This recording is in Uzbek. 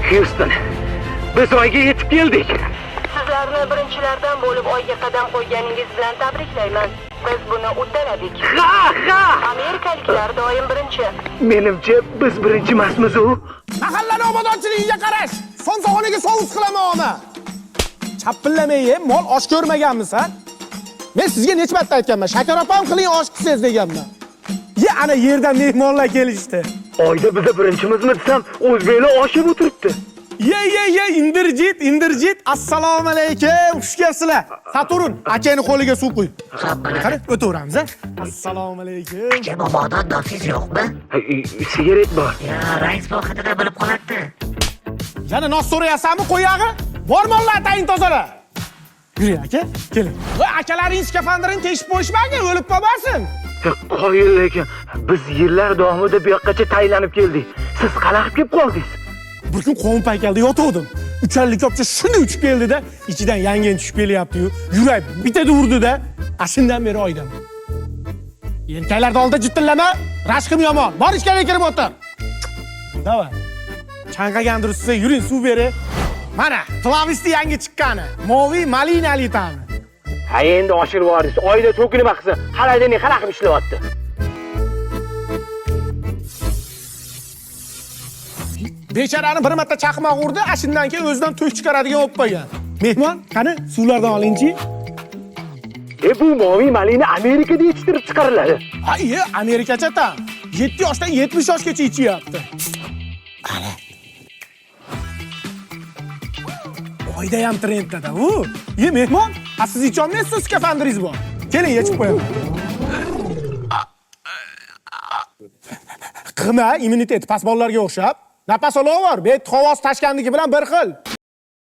Houston, biz oyga yetib keldik. Sizlarni birinchilardan bo'lib oyga qadam qo'yganingiz bilan tabriklayman. Biz buni uddaladik. Ha! Amerikaliklar doim birinchi. Menimcha biz birinchi emasmiz-ku. Mahallani obodonchiligiga qarash. Somsaxonaga sovus qilaman ona. Chapillamay ye, mol osh ko'rmaganmisan? Men sizga necha marta aytganman, shakar opam qiling osh qilsangiz deganman. Ye ana yerdan mehmonlar kelishdi. Oyda biz birinchimizmi desam, o'zbeklar oshib o'tiribdi. Ye, indirjit. Assalomu alaykum. Xush kelibsizlar. Saturn, akani qo'liga suv qo'y. Qani, o'taveramiz, a? Assalomu alaykum. Aka bobodan do'stingiz yo'qmi? Sigaret bor. Ya, rais bu haqida bilib qoladi. Yana nos so'rayapsanmi, qo'yag'i? Bormonlar atayin tozala. Yuring aka, keling. Voy, akalaring skafandrini teshib qo'yishmagan, o'lib qolmasin. Qoyil lekin biz yillar davomida bu yoqqacha taylanib keldik. Siz qalaxib kelib qoldingiz. Bir kun qovun paykalda yotuvdim. Ucharlik kopcha shuni uchib keldi-da, ichidan yangen tushib kelyapti-yu. Yurak bitada urdi-da, ashundan beri oydam. Yelkalarda oldi jittillama, rashqim yomon. Bor ichkariga kirib o'tir. Davay. Chanqagandir siz, yuring suv beri. Mana, klavisti yangi chiqqani. Moviy malinali ta'mi. Ha endi oshirib yuborsiz. Oyda to'kinib qilsa, qalaydan qanaqib ishlayapti. Bechorani bir marta chaqmoq urdi, ashundan keyin o'zidan to'y chiqaradigan bo'lib qolgan. Mehmon, qani suvlardan olingchi. Bu moviy malina Amerikada yetishtirib chiqariladi. Ha, Amerikacha ta. 7 yoshdan 70 yoshgacha ichyapti. Ana. Oyda ham trenddada u. Mehmon, siz icholmaysiz, skafandringiz bor. Keling, yechib qo'yaman. Qima, immunitet past bolalarga o'xshab. Nafas olaver, bet havosi tashkandagi bilan bir xil.